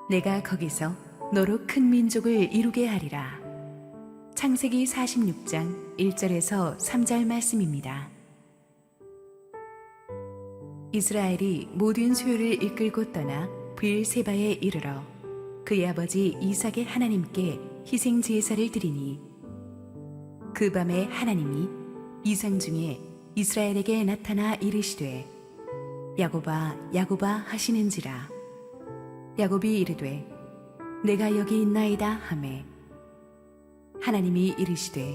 내가 거기서 너로 큰 민족을 이루게 하리라. 창세기 46장 1절에서 3절 말씀입니다. 이스라엘이 모든 소유를 이끌고 떠나 브엘세바에 이르러 그의 아버지 이삭의 하나님께 희생 제사를 드리니, 그 밤에 하나님이 이상 중에 이스라엘에게 나타나 이르시되 야곱아 야곱아 하시는지라. 야곱이 이르되 내가 여기 있나이다 하매, 하나님이 이르시되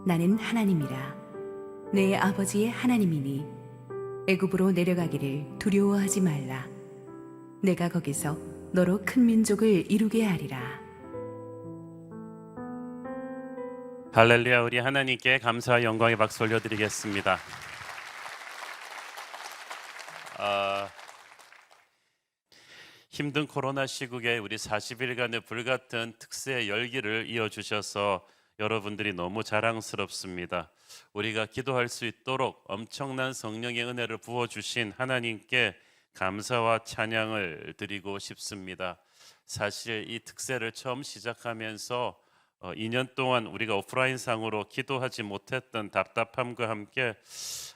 나는 하나님이라 내 아버지의 하나님이니 애굽으로 내려가기를 두려워하지 말라. 내가 거기서 너로 큰 민족을 이루게 하리라. 할렐루야. 우리 하나님께 감사와 영광의 박수 올려드리겠습니다. 힘든 코로나 시국에 우리 40일간의 불같은 특세 열기를 이어주셔서 여러분들이 너무 자랑스럽습니다. 우리가 기도할 수 있도록 엄청난 성령의 은혜를 부어주신 하나님께 감사와 찬양을 드리고 싶습니다. 사실 이 특세를 처음 시작하면서 2년 동안 우리가 오프라인상으로 기도하지 못했던 답답함과 함께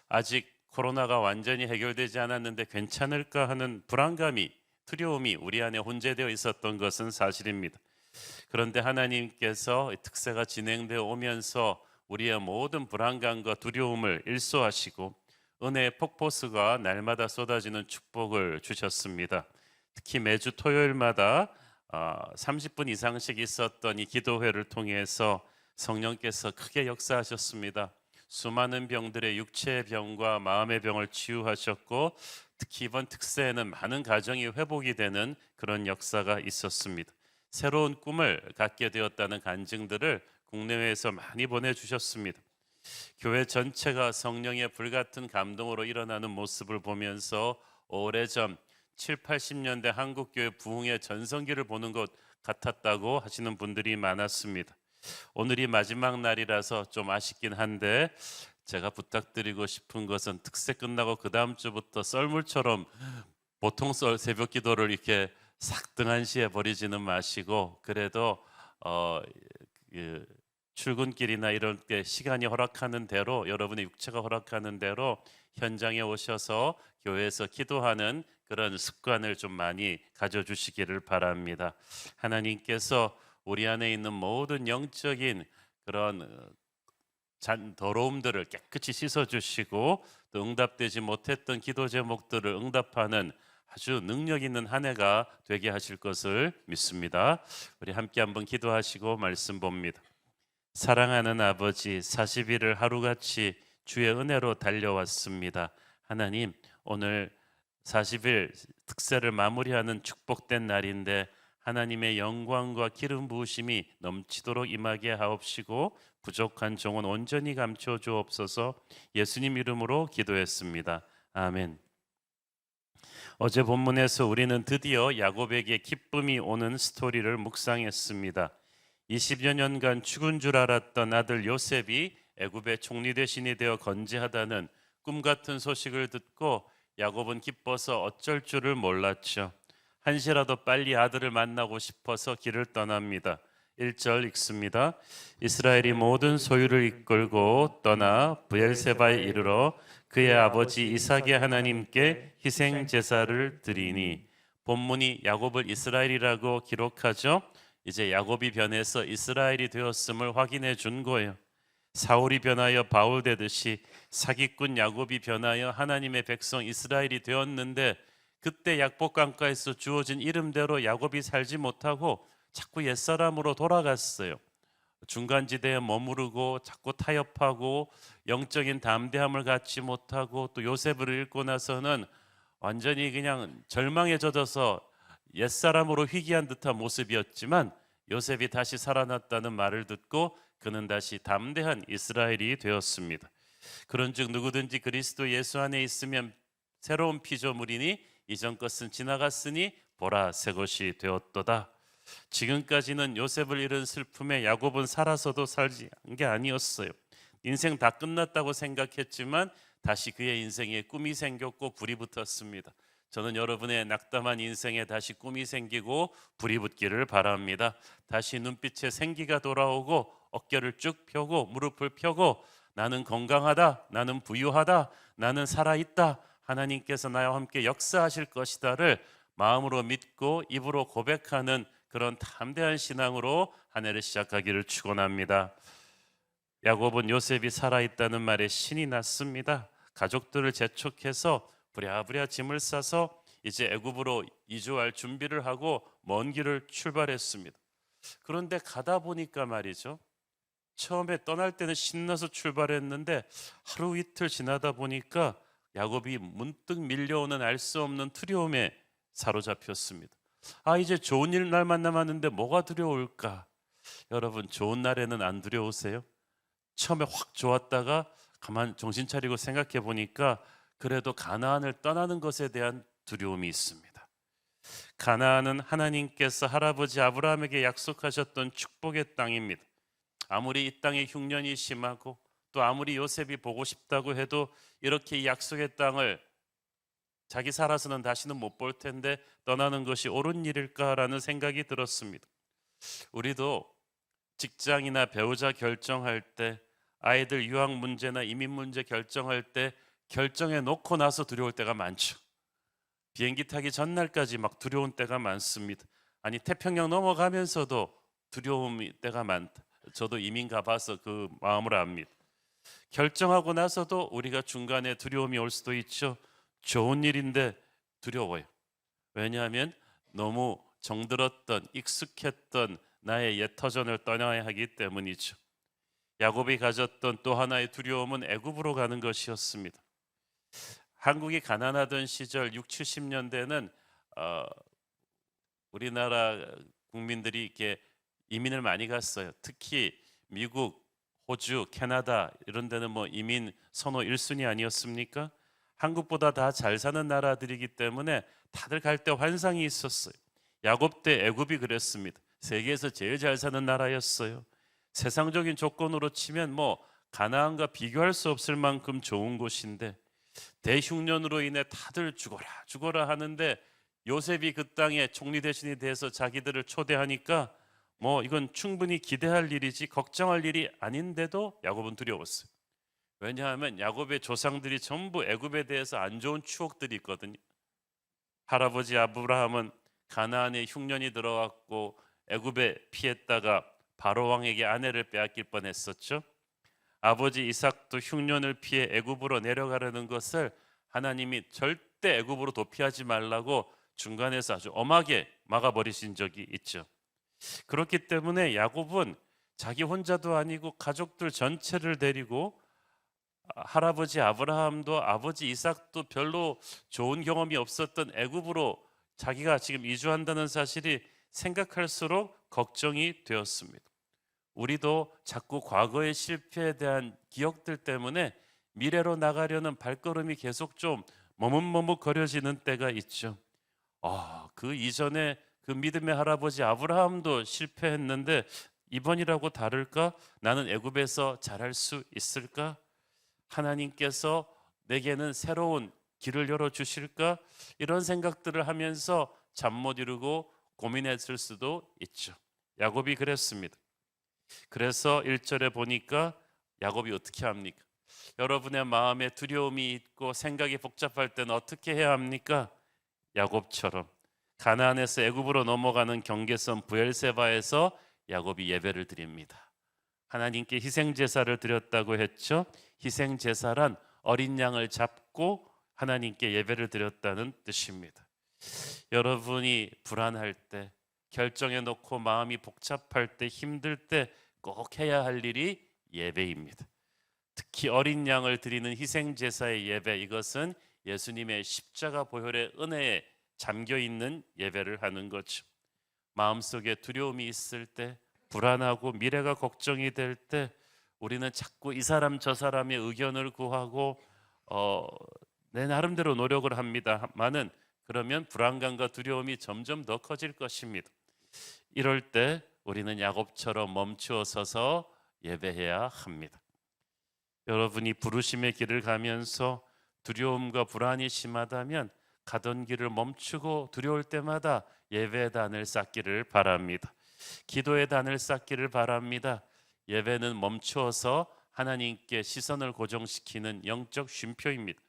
아직 코로나가 완전히 해결되지 않았는데 괜찮을까 하는 불안감이, 두려움이 우리 안에 혼재되어 있었던 것은 사실입니다. 그런데 하나님께서 특세가 진행되어 오면서 우리의 모든 불안감과 두려움을 일소하시고 은혜의 폭포수가 날마다 쏟아지는 축복을 주셨습니다. 특히 매주 토요일마다 30분 이상씩 있었던 이 기도회를 통해서 성령께서 크게 역사하셨습니다. 수많은 병들의 육체의 병과 마음의 병을 치유하셨고, 특히 이번 특세에는 많은 가정이 회복이 되는 그런 역사가 있었습니다. 새로운 꿈을 갖게 되었다는 간증들을 국내외에서 많이 보내주셨습니다. 교회 전체가 성령의 불같은 감동으로 일어나는 모습을 보면서 오래전 7, 80년대 한국교회 부흥의 전성기를 보는 것 같았다고 하시는 분들이 많았습니다. 오늘이 마지막 날이라서 좀 아쉽긴 한데, 제가 부탁드리고 싶은 것은 특세 끝나고 그 다음 주부터 썰물처럼 보통 새벽 기도를 이렇게 삭등한시에 버리지는 마시고, 그래도 출근길이나 이런 게 시간이 허락하는 대로, 여러분의 육체가 허락하는 대로 현장에 오셔서 교회에서 기도하는 그런 습관을 좀 많이 가져주시기를 바랍니다. 하나님께서 우리 안에 있는 모든 영적인 그런 더러움들을 깨끗이 씻어주시고, 또 응답되지 못했던 기도 제목들을 응답하는 아주 능력 있는 한 해가 되게 하실 것을 믿습니다. 우리 함께 한번 기도하시고 말씀 봅니다. 사랑하는 아버지, 40일을 하루같이 주의 은혜로 달려왔습니다. 하나님, 오늘 40일 특세를 마무리하는 축복된 날인데 하나님의 영광과 기름 부으심이 넘치도록 임하게 하옵시고, 부족한 종은 온전히 감춰 주옵소서. 예수님 이름으로 기도했습니다. 아멘. 어제 본문에서 우리는 드디어 야곱에게 기쁨이 오는 스토리를 묵상했습니다. 20여 년간 죽은 줄 알았던 아들 요셉이 애굽의 총리 대신이 되어 건재하다는 꿈 같은 소식을 듣고 야곱은 기뻐서 어쩔 줄을 몰랐죠. 한시라도 빨리 아들을 만나고 싶어서 길을 떠납니다. 1절 읽습니다. 이스라엘이 모든 소유를 이끌고 떠나 브엘세바에 이르러 그의 아버지 이삭의 하나님께 희생 제사를 드리니, 본문이 야곱을 이스라엘이라고 기록하죠. 이제 야곱이 변해서 이스라엘이 되었음을 확인해 준 거예요. 사울이 변하여 바울 되듯이 사기꾼 야곱이 변하여 하나님의 백성 이스라엘이 되었는데, 그때 약복강가에서 주어진 이름대로 야곱이 살지 못하고 자꾸 옛사람으로 돌아갔어요. 중간지대에 머무르고 자꾸 타협하고 영적인 담대함을 갖지 못하고, 또 요셉을 읽고 나서는 완전히 그냥 절망에 젖어서 옛사람으로 희귀한 듯한 모습이었지만, 요셉이 다시 살아났다는 말을 듣고 그는 다시 담대한 이스라엘이 되었습니다. 그런즉 누구든지 그리스도 예수 안에 있으면 새로운 피조물이니 이전 것은 지나갔으니 보라 새 것이 되었도다. 지금까지는 요셉을 잃은 슬픔에 야곱은 살아서도 살지 한 게 아니었어요. 인생 다 끝났다고 생각했지만 다시 그의 인생에 꿈이 생겼고 불이 붙었습니다. 저는 여러분의 낙담한 인생에 다시 꿈이 생기고 불이 붙기를 바랍니다. 다시 눈빛에 생기가 돌아오고 어깨를 쭉 펴고 무릎을 펴고 나는 건강하다, 나는 부유하다, 나는 살아있다, 하나님께서 나와 함께 역사하실 것이다를 마음으로 믿고 입으로 고백하는 그런 담대한 신앙으로 한 해를 시작하기를 축원합니다. 야곱은 요셉이 살아있다는 말에 신이 났습니다. 가족들을 재촉해서 부랴부랴 짐을 싸서 이제 애굽으로 이주할 준비를 하고 먼 길을 출발했습니다. 그런데 가다 보니까 말이죠, 처음에 떠날 때는 신나서 출발했는데 하루 이틀 지나다 보니까 야곱이 문득 밀려오는 알 수 없는 두려움에 사로잡혔습니다. 이제 좋은 날만 남았는데 뭐가 두려울까? 여러분, 좋은 날에는 안 두려우세요? 처음에 확 좋았다가 가만 정신 차리고 생각해 보니까 그래도 가나안을 떠나는 것에 대한 두려움이 있습니다. 가나안은 하나님께서 할아버지 아브라함에게 약속하셨던 축복의 땅입니다. 아무리 이 땅의 흉년이 심하고 또 아무리 요셉이 보고 싶다고 해도 이렇게 이 약속의 땅을 자기 살아서는 다시는 못 볼 텐데 떠나는 것이 옳은 일일까라는 생각이 들었습니다. 우리도 직장이나 배우자 결정할 때, 아이들 유학 문제나 이민 문제 결정할 때 결정해 놓고 나서 두려울 때가 많죠. 비행기 타기 전날까지 막 두려운 때가 많습니다. 아니, 태평양 넘어가면서도 두려움이 때가 많다. 저도 이민 가봐서 그 마음을 압니다. 결정하고 나서도 우리가 중간에 두려움이 올 수도 있죠. 좋은 일인데 두려워요. 왜냐하면 너무 정들었던 익숙했던 나의 옛 터전을 떠나야 하기 때문이죠. 야곱이 가졌던 또 하나의 두려움은 애굽으로 가는 것이었습니다. 한국이 가난하던 시절 6, 70년대는 우리나라 국민들이 이렇게 이민을 많이 갔어요. 특히 미국, 호주, 캐나다 이런 데는 뭐 이민 선호 1순위 아니었습니까? 한국보다 다 잘 사는 나라들이기 때문에 다들 갈 때 환상이 있었어요. 야곱 때 애굽이 그랬습니다. 세계에서 제일 잘 사는 나라였어요. 세상적인 조건으로 치면 뭐 가나안과 비교할 수 없을 만큼 좋은 곳인데 대흉년으로 인해 다들 죽어라 하는데 요셉이 그 땅에 총리 대신이 돼서 자기들을 초대하니까 뭐 이건 충분히 기대할 일이지 걱정할 일이 아닌데도 야곱은 두려웠어요. 왜냐하면 야곱의 조상들이 전부 애굽에 대해서 안 좋은 추억들이 있거든요. 할아버지 아브라함은 가나안에 흉년이 들어왔고 애굽에 피했다가 바로 왕에게 아내를 빼앗길 뻔했었죠. 아버지 이삭도 흉년을 피해 애굽으로 내려가려는 것을 하나님이 절대 애굽으로 도피하지 말라고 중간에서 아주 엄하게 막아버리신 적이 있죠. 그렇기 때문에 야곱은 자기 혼자도 아니고 가족들 전체를 데리고 할아버지 아브라함도 아버지 이삭도 별로 좋은 경험이 없었던 애굽으로 자기가 지금 이주한다는 사실이 생각할수록 걱정이 되었습니다. 우리도 자꾸 과거의 실패에 대한 기억들 때문에 미래로 나가려는 발걸음이 계속 좀 머뭇머뭇거려지는 때가 있죠. 그 이전에 그 믿음의 할아버지 아브라함도 실패했는데 이번이라고 다를까? 나는 애굽에서 잘할 수 있을까? 하나님께서 내게는 새로운 길을 열어주실까? 이런 생각들을 하면서 잠 못 이루고 고민했을 수도 있죠. 야곱이 그랬습니다. 그래서 1절에 보니까 야곱이 어떻게 합니까? 여러분의 마음에 두려움이 있고 생각이 복잡할 때는 어떻게 해야 합니까? 야곱처럼 가나안에서 애굽으로 넘어가는 경계선 브엘세바에서 야곱이 예배를 드립니다. 하나님께 희생 제사를 드렸다고 했죠. 희생 제사란 어린 양을 잡고 하나님께 예배를 드렸다는 뜻입니다. 여러분이 불안할 때, 결정해 놓고 마음이 복잡할 때, 힘들 때 꼭 해야 할 일이 예배입니다. 특히 어린 양을 드리는 희생 제사의 예배, 이것은 예수님의 십자가 보혈의 은혜에 잠겨 있는 예배를 하는 거죠. 마음속에 두려움이 있을 때, 불안하고 미래가 걱정이 될 때 우리는 자꾸 이 사람 저 사람의 의견을 구하고 내 나름대로 노력을 합니다만은 그러면 불안감과 두려움이 점점 더 커질 것입니다. 이럴 때 우리는 야곱처럼 멈추어 서서 예배해야 합니다. 여러분이 부르심의 길을 가면서 두려움과 불안이 심하다면 가던 길을 멈추고 두려울 때마다 예배의 단을 쌓기를 바랍니다. 기도의 단을 쌓기를 바랍니다. 예배는 멈추어서 하나님께 시선을 고정시키는 영적 쉼표입니다.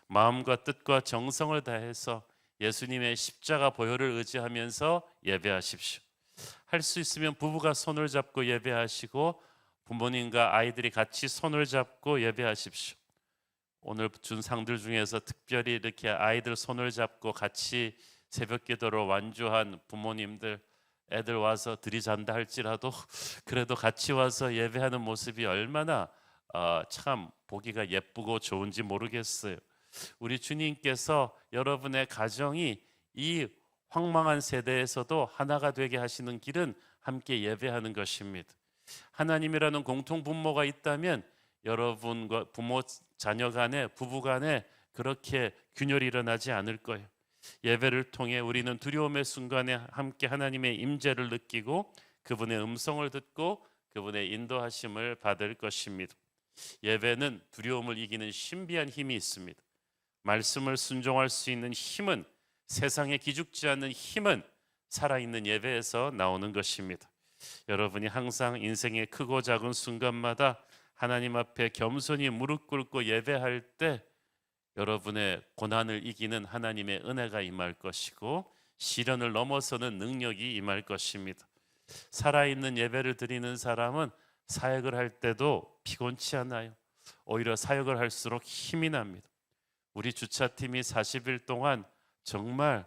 마음과 뜻과 정성을 다해서 예수님의 십자가 보혈을 의지하면서 예배하십시오. 할 수 있으면 부부가 손을 잡고 예배하시고 부모님과 아이들이 같이 손을 잡고 예배하십시오. 오늘 준 상들 중에서 특별히 이렇게 아이들 손을 잡고 같이 새벽 기도로 완주한 부모님들, 애들 와서 들이잔다 할지라도 그래도 같이 와서 예배하는 모습이 얼마나 참 보기가 예쁘고 좋은지 모르겠어요. 우리 주님께서 여러분의 가정이 이 황망한 세대에서도 하나가 되게 하시는 길은 함께 예배하는 것입니다. 하나님이라는 공통 분모가 있다면 여러분과 부모 자녀 간에 부부 간에 그렇게 균열이 일어나지 않을 거예요. 예배를 통해 우리는 두려움의 순간에 함께 하나님의 임재를 느끼고 그분의 음성을 듣고 그분의 인도하심을 받을 것입니다. 예배는 두려움을 이기는 신비한 힘이 있습니다. 말씀을 순종할 수 있는 힘은, 세상에 기죽지 않는 힘은 살아있는 예배에서 나오는 것입니다. 여러분이 항상 인생의 크고 작은 순간마다 하나님 앞에 겸손히 무릎 꿇고 예배할 때 여러분의 고난을 이기는 하나님의 은혜가 임할 것이고 시련을 넘어서는 능력이 임할 것입니다. 살아있는 예배를 드리는 사람은 사역을 할 때도 피곤치 않아요. 오히려 사역을 할수록 힘이 납니다. 우리 주차팀이 40일 동안 정말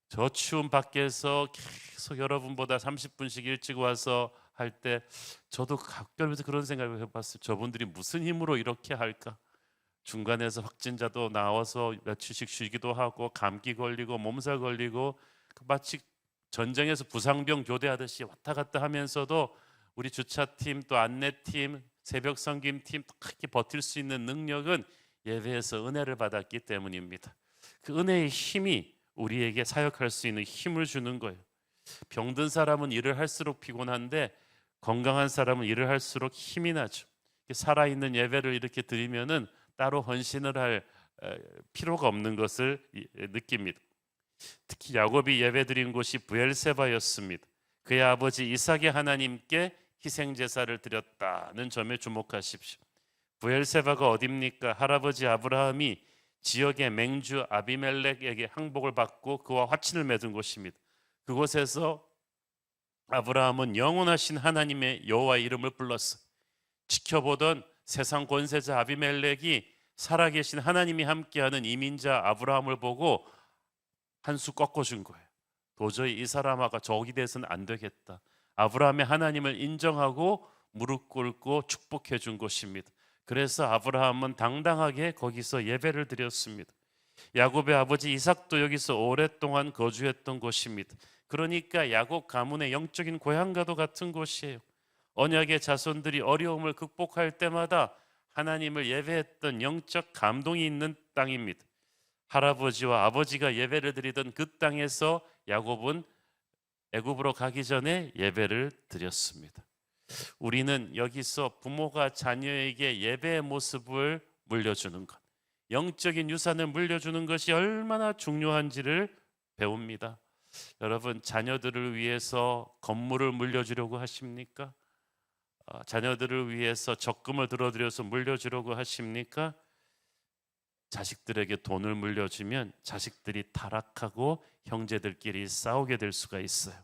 저 추운 밖에서 계속 여러분보다 30분씩 일찍 와서 할 때 저도 가끔씩 그런 생각을 해봤어요. 저분들이 무슨 힘으로 이렇게 할까? 중간에서 확진자도 나와서 며칠씩 쉬기도 하고 감기 걸리고 몸살 걸리고 마치 전쟁에서 부상병 교대하듯이 왔다 갔다 하면서도 우리 주차팀 또 안내팀 새벽 섬김팀 그렇게 버틸 수 있는 능력은 예배에서 은혜를 받았기 때문입니다. 그 은혜의 힘이 우리에게 사역할 수 있는 힘을 주는 거예요. 병든 사람은 일을 할수록 피곤한데 건강한 사람은 일을 할수록 힘이 나죠. 살아있는 예배를 이렇게 드리면은 따로 헌신을 할 필요가 없는 것을 느낍니다. 특히 야곱이 예배드린 곳이 브엘세바였습니다. 그의 아버지 이삭의 하나님께 희생 제사를 드렸다는 점에 주목하십시오. 브엘세바가 어디입니까? 할아버지 아브라함이 지역의 맹주 아비멜렉에게 항복을 받고 그와 화친을 맺은 곳입니다. 그곳에서 아브라함은 영원하신 하나님의 여호와의 이름을 불렀어. 지켜보던 세상 권세자 아비멜렉이 살아계신 하나님이 함께하는 이민자 아브라함을 보고 한 수 꺾어준 거예요. 도저히 이 사람하고 적이 돼서는 안 되겠다. 아브라함의 하나님을 인정하고 무릎 꿇고 축복해 준 것입니다. 그래서 아브라함은 당당하게 거기서 예배를 드렸습니다. 야곱의 아버지 이삭도 여기서 오랫동안 거주했던 곳입니다. 그러니까 야곱 가문의 영적인 고향과도 같은 곳이에요. 언약의 자손들이 어려움을 극복할 때마다 하나님을 예배했던 영적 감동이 있는 땅입니다. 할아버지와 아버지가 예배를 드리던 그 땅에서 야곱은 애굽으로 가기 전에 예배를 드렸습니다. 우리는 여기서 부모가 자녀에게 예배의 모습을 물려주는 것, 영적인 유산을 물려주는 것이 얼마나 중요한지를 배웁니다. 여러분, 자녀들을 위해서 건물을 물려주려고 하십니까? 자녀들을 위해서 적금을 들어들여서 물려주려고 하십니까? 자식들에게 돈을 물려주면 자식들이 타락하고 형제들끼리 싸우게 될 수가 있어요.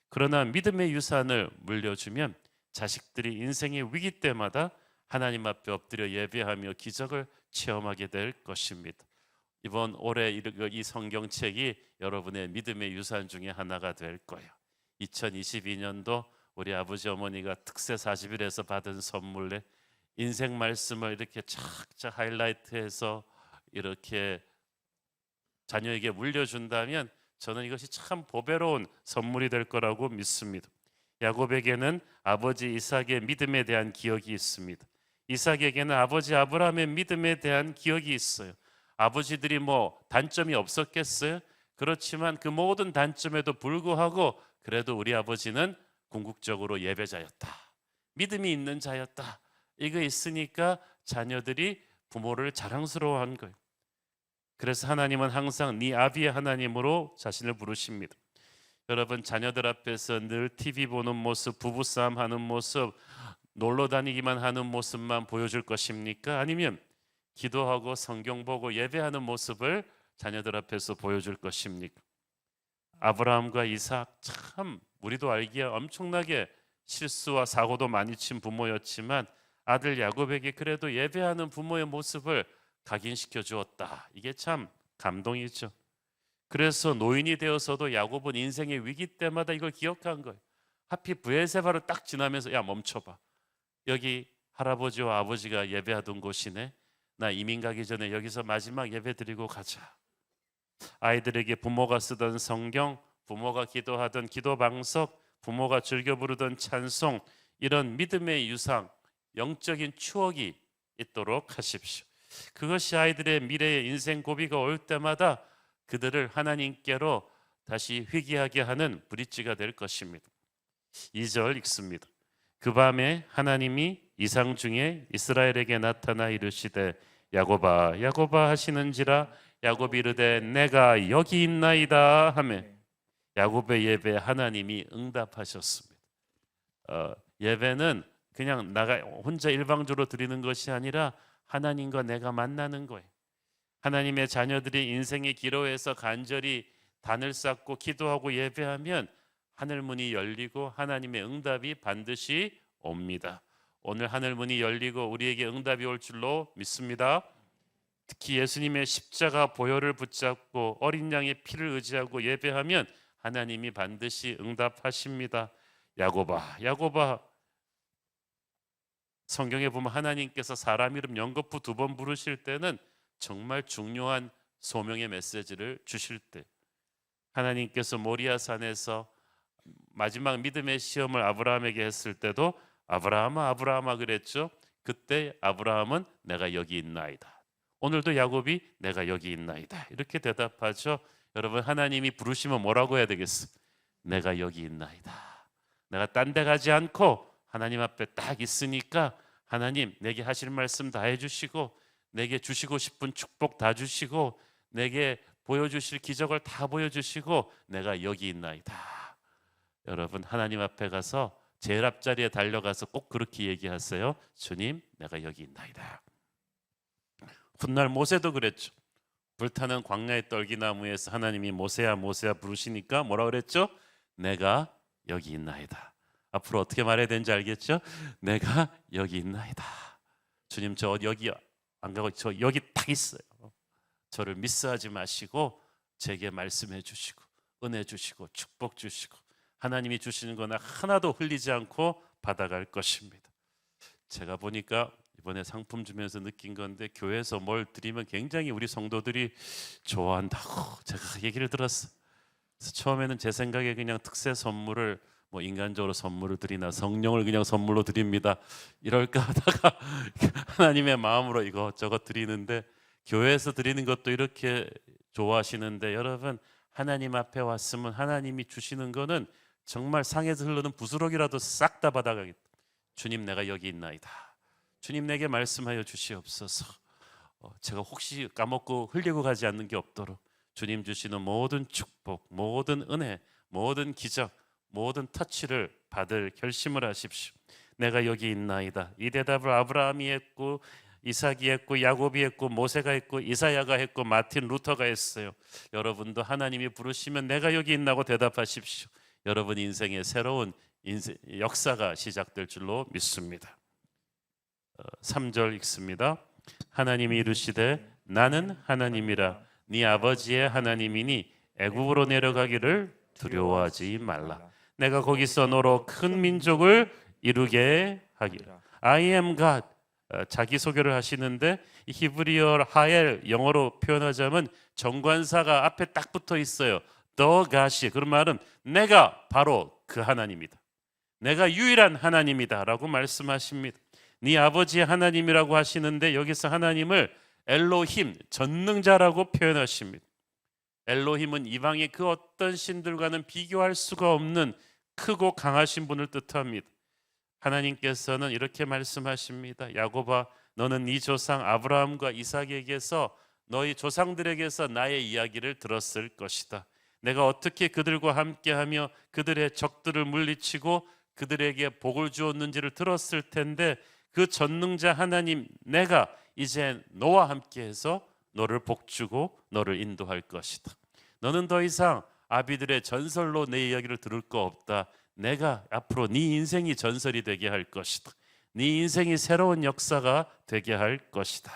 그러나 믿음의 유산을 물려주면 자식들이 인생의 위기 때마다 하나님 앞에 엎드려 예배하며 기적을 체험하게 될 것입니다. 이번 올해 이 성경책이 여러분의 믿음의 유산 중에 하나가 될 거예요. 2022년도 우리 아버지 어머니가 특세 40일에서 받은 선물에 인생 말씀을 이렇게 착착 하이라이트해서 이렇게 자녀에게 물려준다면 저는 이것이 참 보배로운 선물이 될 거라고 믿습니다. 야곱에게는 아버지 이삭의 믿음에 대한 기억이 있습니다. 이삭에게는 아버지 아브라함의 믿음에 대한 기억이 있어요. 아버지들이 단점이 없었겠어요? 그렇지만 그 모든 단점에도 불구하고 그래도 우리 아버지는 궁극적으로 예배자였다. 믿음이 있는 자였다. 이거 있으니까 자녀들이 부모를 자랑스러워한 거예요. 그래서 하나님은 항상 네 아비의 하나님으로 자신을 부르십니다. 여러분, 자녀들 앞에서 늘 TV 보는 모습, 부부싸움 하는 모습, 놀러 다니기만 하는 모습만 보여줄 것입니까? 아니면 기도하고 성경 보고 예배하는 모습을 자녀들 앞에서 보여줄 것입니까? 아브라함과 이삭, 참 우리도 알기에 엄청나게 실수와 사고도 많이 친 부모였지만 아들 야곱에게 그래도 예배하는 부모의 모습을 각인시켜 주었다. 이게 참 감동이죠. 그래서 노인이 되어서도 야곱은 인생의 위기 때마다 이걸 기억한 거예요. 하필 브엘세바를 딱 지나면서 야 멈춰봐. 여기 할아버지와 아버지가 예배하던 곳이네. 나 이민 가기 전에 여기서 마지막 예배 드리고 가자. 아이들에게 부모가 쓰던 성경, 부모가 기도하던 기도방석, 부모가 즐겨 부르던 찬송, 이런 믿음의 유상, 영적인 추억이 있도록 하십시오. 그것이 아이들의 미래의 인생 고비가 올 때마다 그들을 하나님께로 다시 회귀하게 하는 브릿지가 될 것입니다. 2절 읽습니다. 그 밤에 하나님이 이상 중에 이스라엘에게 나타나 이르시되 야곱아 야곱아 하시는지라 야곱이 이르되 내가 여기 있나이다 하며 야곱의 예배에 하나님이 응답하셨습니다. 예배는 그냥 나가 혼자 일방적으로 드리는 것이 아니라 하나님과 내가 만나는 거예요. 하나님의 자녀들이 인생의 기로에서 간절히 단을 쌓고 기도하고 예배하면 하늘문이 열리고 하나님의 응답이 반드시 옵니다. 오늘 하늘문이 열리고 우리에게 응답이 올 줄로 믿습니다. 특히 예수님의 십자가 보혈을 붙잡고 어린 양의 피를 의지하고 예배하면 하나님이 반드시 응답하십니다. 야곱아 야곱아, 성경에 보면 하나님께서 사람 이름 연거푸 2번 부르실 때는 정말 중요한 소명의 메시지를 주실 때, 하나님께서 모리아 산에서 마지막 믿음의 시험을 아브라함에게 했을 때도 아브라함아 아브라함아 그랬죠. 그때 아브라함은 내가 여기 있나이다. 오늘도 야곱이 내가 여기 있나이다 이렇게 대답하죠. 여러분, 하나님이 부르시면 뭐라고 해야 되겠어요? 내가 여기 있나이다. 내가 딴 데 가지 않고 하나님 앞에 딱 있으니까 하나님 내게 하실 말씀 다 해주시고 내게 주시고 싶은 축복 다 주시고 내게 보여주실 기적을 다 보여주시고 내가 여기 있나이다. 여러분, 하나님 앞에 가서 제일 앞자리에 달려가서 꼭 그렇게 얘기하세요. 주님 내가 여기 있나이다. 훗날 모세도 그랬죠. 불타는 광야의 떨기나무에서 하나님이 모세야 모세야 부르시니까 뭐라 그랬죠? 내가 여기 있나이다. 앞으로 어떻게 말해야 되는지 알겠죠? 내가 여기 있나이다. 주님 저 여기 안 가고 저 여기 딱 있어요. 저를 미스하지 마시고 제게 말씀해 주시고 은혜 주시고 축복 주시고 하나님이 주시는 거나 하나도 흘리지 않고 받아갈 것입니다. 제가 보니까 이번에 상품 주면서 느낀 건데 교회에서 뭘 드리면 굉장히 우리 성도들이 좋아한다고 제가 얘기를 들었어요. 그래서 처음에는 제 생각에 그냥 특세 선물을 뭐 인간적으로 선물을 드리나 성령을 그냥 선물로 드립니다 이럴까 하다가 하나님의 마음으로 이것저것 드리는데 교회에서 드리는 것도 이렇게 좋아하시는데 여러분, 하나님 앞에 왔으면 하나님이 주시는 거는 정말 상에서 흐르는 부스러기라도 싹 다 받아가겠다. 주님 내가 여기 있나이다. 주님 내게 말씀하여 주시옵소서. 제가 혹시 까먹고 흘리고 가지 않는 게 없도록 주님 주시는 모든 축복, 모든 은혜, 모든 기적, 모든 터치를 받을 결심을 하십시오. 내가 여기 있나이다. 이 대답을 아브라함이 했고 이삭이 했고 야곱이 했고 모세가 했고 이사야가 했고 마틴 루터가 했어요. 여러분도 하나님이 부르시면 내가 여기 있나고 대답하십시오. 여러분 인생의 새로운 역사가 시작될 줄로 믿습니다. 3절 읽습니다. 하나님이 이르시되 나는 하나님이라 네 아버지의 하나님이니 애굽으로 내려가기를 두려워하지 말라. 내가 거기서 너로 큰 민족을 이루게 하리라. I am God. 자기소개를 하시는데 히브리어 하엘, 영어로 표현하자면 정관사가 앞에 딱 붙어 있어요. The God이. 그런 말은 내가 바로 그 하나님이다. 내가 유일한 하나님이다 라고 말씀하십니다. 네 아버지의 하나님이라고 하시는데 여기서 하나님을 엘로힘, 전능자라고 표현하십니다. 엘로힘은 이방의 그 어떤 신들과는 비교할 수가 없는 크고 강하신 분을 뜻합니다. 하나님께서는 이렇게 말씀하십니다. 야곱아, 너는 네 조상 아브라함과 이삭에게서 너희 조상들에게서 나의 이야기를 들었을 것이다. 내가 어떻게 그들과 함께하며 그들의 적들을 물리치고 그들에게 복을 주었는지를 들었을 텐데 그 전능자 하나님 내가 이제 너와 함께해서 너를 복주고 너를 인도할 것이다. 너는 더 이상 아비들의 전설로 내 이야기를 들을 거 없다. 내가 앞으로 네 인생이 전설이 되게 할 것이다. 네 인생이 새로운 역사가 되게 할 것이다.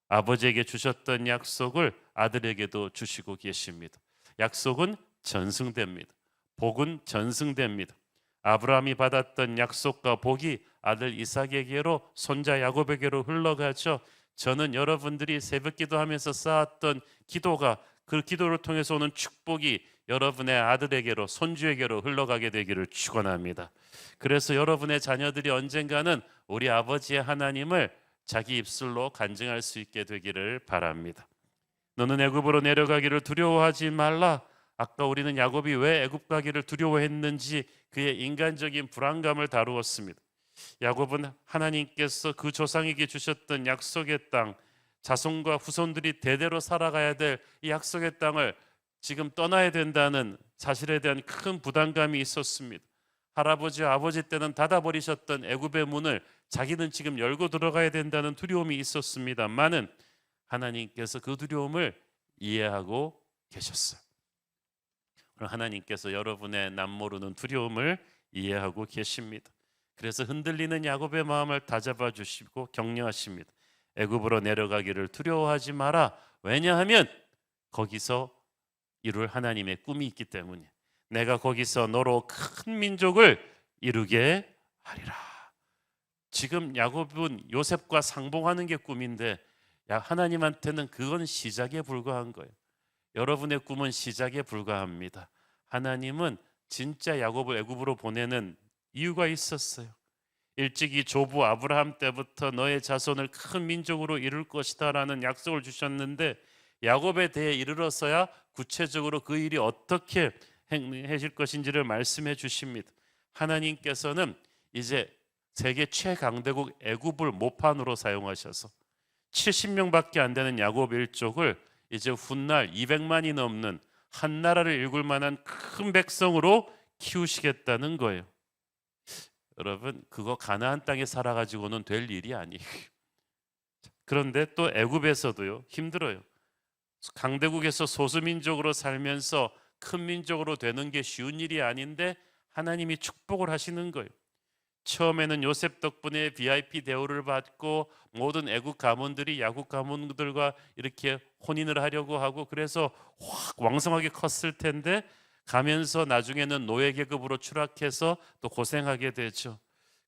아버지에게 주셨던 약속을 아들에게도 주시고 계십니다. 약속은 전승됩니다. 복은 전승됩니다. 아브라함이 받았던 약속과 복이 아들 이삭에게로 손자 야곱에게로 흘러가죠. 저는 여러분들이 새벽 기도하면서 쌓았던 기도가 그 기도를 통해서 오는 축복이 여러분의 아들에게로 손주에게로 흘러가게 되기를 축원합니다. 그래서 여러분의 자녀들이 언젠가는 우리 아버지의 하나님을 자기 입술로 간증할 수 있게 되기를 바랍니다. 너는 애굽으로 내려가기를 두려워하지 말라. 아까 우리는 야곱이 왜 애굽 가기를 두려워했는지 그의 인간적인 불안감을 다루었습니다. 야곱은 하나님께서 그 조상에게 주셨던 약속의 땅, 자손과 후손들이 대대로 살아가야 될 이 약속의 땅을 지금 떠나야 된다는 사실에 대한 큰 부담감이 있었습니다. 할아버지와 아버지 때는 닫아버리셨던 애굽의 문을 자기는 지금 열고 들어가야 된다는 두려움이 있었습니다만은 하나님께서 그 두려움을 이해하고 계셨어요. 하나님께서 여러분의 남모르는 두려움을 이해하고 계십니다. 그래서 흔들리는 야곱의 마음을 다잡아 주시고 격려하십니다. 애굽으로 내려가기를 두려워하지 마라. 왜냐하면 거기서 이룰 하나님의 꿈이 있기 때문에 내가 거기서 너로 큰 민족을 이루게 하리라. 지금 야곱은 요셉과 상봉하는 게 꿈인데 하나님한테는 그건 시작에 불과한 거예요. 여러분의 꿈은 시작에 불과합니다. 하나님은 진짜 야곱을 애굽으로 보내는 이유가 있었어요. 일찍이 조부 아브라함 때부터 너의 자손을 큰 민족으로 이룰 것이다 라는 약속을 주셨는데 야곱에 대해 이르러서야 구체적으로 그 일이 어떻게 행해질 것인지를 말씀해 주십니다. 하나님께서는 이제 세계 최강대국 애굽을 모판으로 사용하셔서 70명밖에 안 되는 야곱 일족을 이제 훗날 200만이 넘는 한 나라를 일굴 만한 큰 백성으로 키우시겠다는 거예요. 여러분 그거 가나안 땅에 살아가지고는 될 일이 아니에요. 그런데 또 애굽에서도요 힘들어요. 강대국에서 소수민족으로 살면서 큰 민족으로 되는 게 쉬운 일이 아닌데 하나님이 축복을 하시는 거예요. 처음에는 요셉 덕분에 VIP 대우를 받고 모든 애국 가문들이 야곱 가문들과 이렇게 혼인을 하려고 하고 그래서 확 왕성하게 컸을 텐데 가면서 나중에는 노예 계급으로 추락해서 또 고생하게 되죠.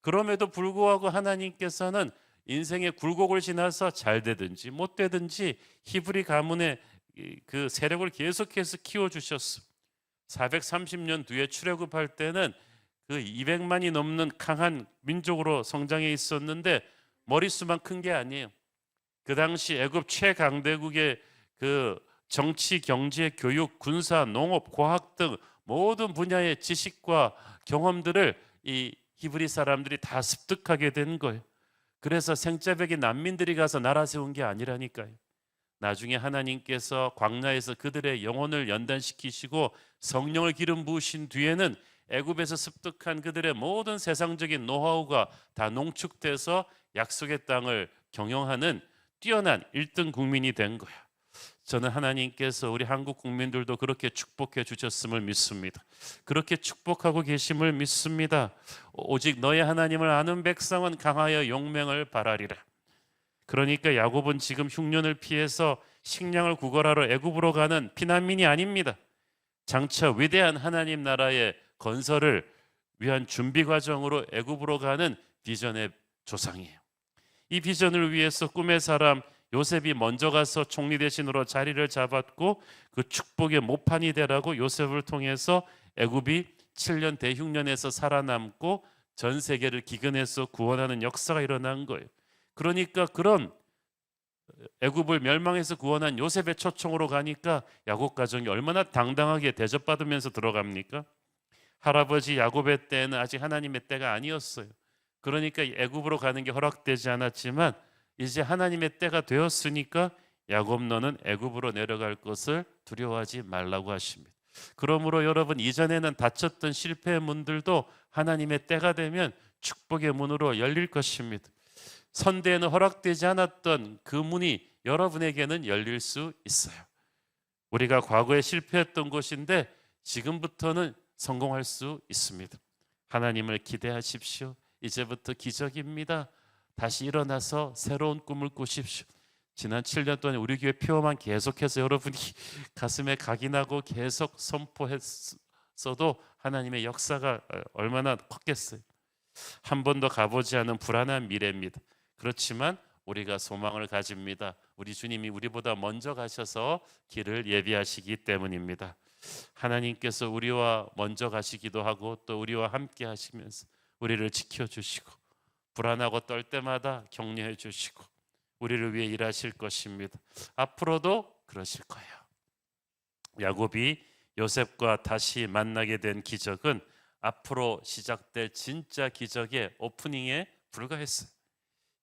그럼에도 불구하고 하나님께서는 인생의 굴곡을 지나서 잘 되든지 못 되든지 히브리 가문의 그 세력을 계속해서 키워주셨어. 430년 뒤에 출애굽할 때는 그 200만이 넘는 강한 민족으로 성장해 있었는데 머릿수만 큰 게 아니에요. 그 당시 애굽 최강대국의 그 정치, 경제, 교육, 군사, 농업, 과학 등 모든 분야의 지식과 경험들을 이 히브리 사람들이 다 습득하게 된 거예요. 그래서 생짜배기 난민들이 가서 나라 세운 게 아니라니까요. 나중에 하나님께서 광야에서 그들의 영혼을 연단시키시고 성령을 기름 부으신 뒤에는 애굽에서 습득한 그들의 모든 세상적인 노하우가 다 농축돼서 약속의 땅을 경영하는 뛰어난 1등 국민이 된 거야. 저는 하나님께서 우리 한국 국민들도 그렇게 축복해 주셨음을 믿습니다. 그렇게 축복하고 계심을 믿습니다. 오직 너의 하나님을 아는 백성은 강하여 용맹을 발하리라. 그러니까 야곱은 지금 흉년을 피해서 식량을 구걸하러 애굽으로 가는 피난민이 아닙니다. 장차 위대한 하나님 나라의 건설을 위한 준비 과정으로 애굽으로 가는 비전의 조상이에요. 이 비전을 위해서 꿈의 사람 요셉이 먼저 가서 총리 대신으로 자리를 잡았고 그 축복의 모판이 되라고 요셉을 통해서 애굽이 7년 대흉년에서 살아남고 전 세계를 기근에서 구원하는 역사가 일어난 거예요. 그러니까 그런 애굽을 멸망해서 구원한 요셉의 초청으로 가니까 야곱 가정이 얼마나 당당하게 대접받으면서 들어갑니까? 할아버지 야곱의 때는 아직 하나님의 때가 아니었어요. 그러니까 애굽으로 가는 게 허락되지 않았지만 이제 하나님의 때가 되었으니까 야곱 너는 애굽으로 내려갈 것을 두려워하지 말라고 하십니다. 그러므로 여러분, 이전에는 닫혔던 실패의 문들도 하나님의 때가 되면 축복의 문으로 열릴 것입니다. 선대에는 허락되지 않았던 그 문이 여러분에게는 열릴 수 있어요. 우리가 과거에 실패했던 곳인데 지금부터는 성공할 수 있습니다. 하나님을 기대하십시오. 이제부터 기적입니다. 다시 일어나서 새로운 꿈을 꾸십시오. 지난 7년 동안 우리 교회 표어만 계속해서 여러분이 가슴에 각인하고 계속 선포했어도 하나님의 역사가 얼마나 컸겠어요. 한 번도 가보지 않은 불안한 미래입니다. 그렇지만 우리가 소망을 가집니다. 우리 주님이 우리보다 먼저 가셔서 길을 예비하시기 때문입니다. 하나님께서 우리와 먼저 가시기도 하고 또 우리와 함께 하시면서 우리를 지켜주시고 불안하고 떨 때마다 격려해 주시고 우리를 위해 일하실 것입니다. 앞으로도 그러실 거예요. 야곱이 요셉과 다시 만나게 된 기적은 앞으로 시작될 진짜 기적의 오프닝에 불과했어요.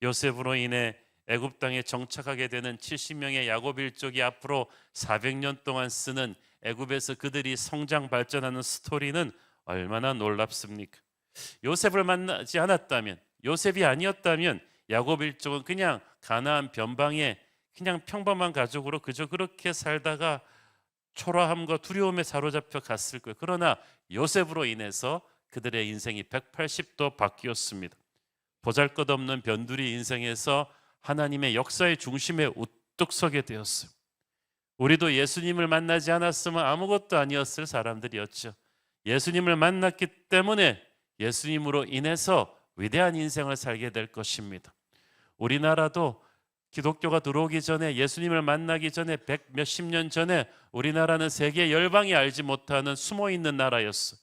요셉으로 인해 애굽 땅에 정착하게 되는 70명의 야곱 일족이 앞으로 400년 동안 쓰는 애굽에서 그들이 성장 발전하는 스토리는 얼마나 놀랍습니까? 요셉을 만나지 않았다면, 요셉이 아니었다면 야곱 일족은 그냥 가나안 변방에 그냥 평범한 가족으로 그저 그렇게 살다가 초라함과 두려움에 사로잡혀 갔을 거예요. 그러나 요셉으로 인해서 그들의 인생이 180도 바뀌었습니다. 보잘것없는 변두리 인생에서 하나님의 역사의 중심에 우뚝 서게 되었어요. 우리도 예수님을 만나지 않았으면 아무것도 아니었을 사람들이었죠. 예수님을 만났기 때문에 예수님으로 인해서 위대한 인생을 살게 될 것입니다. 우리나라도 기독교가 들어오기 전에, 예수님을 만나기 전에 100 몇십 년 전에 우리나라는 세계 열방이 알지 못하는 숨어있는 나라였어.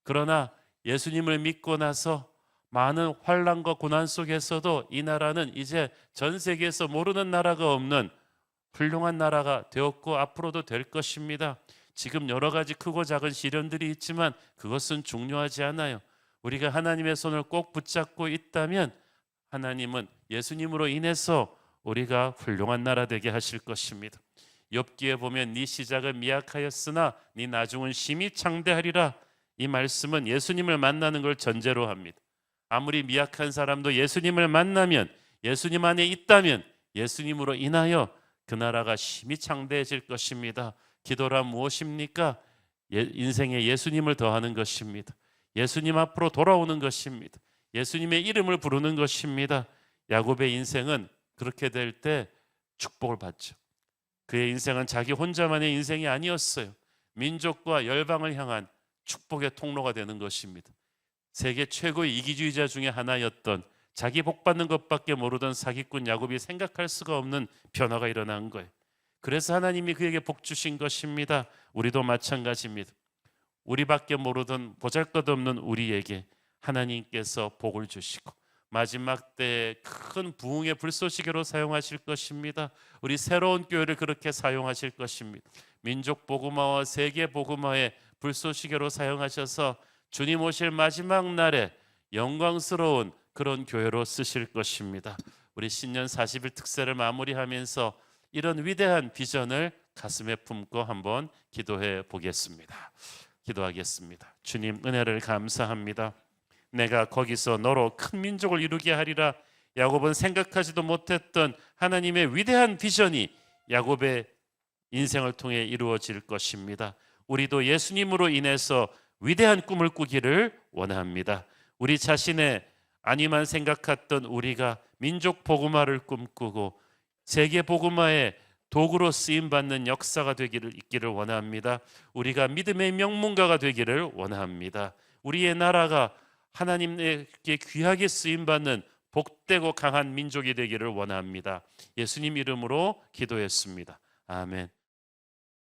그러나 예수님을 믿고 나서 많은 환난과 고난 속에서도 이 나라는 이제 전 세계에서 모르는 나라가 없는 훌륭한 나라가 되었고 앞으로도 될 것입니다. 지금 여러 가지 크고 작은 시련들이 있지만 그것은 중요하지 않아요. 우리가 하나님의 손을 꼭 붙잡고 있다면 하나님은 예수님으로 인해서 우리가 훌륭한 나라 되게 하실 것입니다. 욥기에 보면 네 시작은 미약하였으나 네 나중은 심히 창대하리라. 이 말씀은 예수님을 만나는 걸 전제로 합니다. 아무리 미약한 사람도 예수님을 만나면, 예수님 안에 있다면 예수님으로 인하여 그 나라가 심히 창대해질 것입니다. 기도란 무엇입니까? 인생에 예수님을 더하는 것입니다. 예수님 앞으로 돌아오는 것입니다. 예수님의 이름을 부르는 것입니다. 야곱의 인생은 그렇게 될 때 축복을 받죠. 그의 인생은 자기 혼자만의 인생이 아니었어요. 민족과 열방을 향한 축복의 통로가 되는 것입니다. 세계 최고의 이기주의자 중에 하나였던, 자기 복 받는 것밖에 모르던 사기꾼 야곱이 생각할 수가 없는 변화가 일어난 거예요. 그래서 하나님이 그에게 복 주신 것입니다. 우리도 마찬가지입니다. 우리밖에 모르던 보잘것없는 우리에게 하나님께서 복을 주시고 마지막 때에 큰 부흥의 불쏘시개로 사용하실 것입니다. 우리 새로운 교회를 그렇게 사용하실 것입니다. 민족 복음화와 세계 복음화의 불쏘시개로 사용하셔서 주님 오실 마지막 날에 영광스러운 그런 교회로 쓰실 것입니다. 우리 신년 40일 특세를 마무리하면서 이런 위대한 비전을 가슴에 품고 한번 기도해 보겠습니다. 기도하겠습니다. 주님, 은혜를 감사합니다. 내가 거기서 너로 큰 민족을 이루게 하리라. 야곱은 생각하지도 못했던 하나님의 위대한 비전이 야곱의 인생을 통해 이루어질 것입니다. 우리도 예수님으로 인해서 위대한 꿈을 꾸기를 원합니다. 우리 자신의 아니만 생각했던 우리가 민족 복음화를 꿈꾸고 세계 복음화의 도구로 쓰임받는 역사가 되기를 있기를 원합니다. 우리가 믿음의 명문가가 되기를 원합니다. 우리의 나라가 하나님께 귀하게 쓰임받는 복되고 강한 민족이 되기를 원합니다. 예수님 이름으로 기도했습니다. 아멘.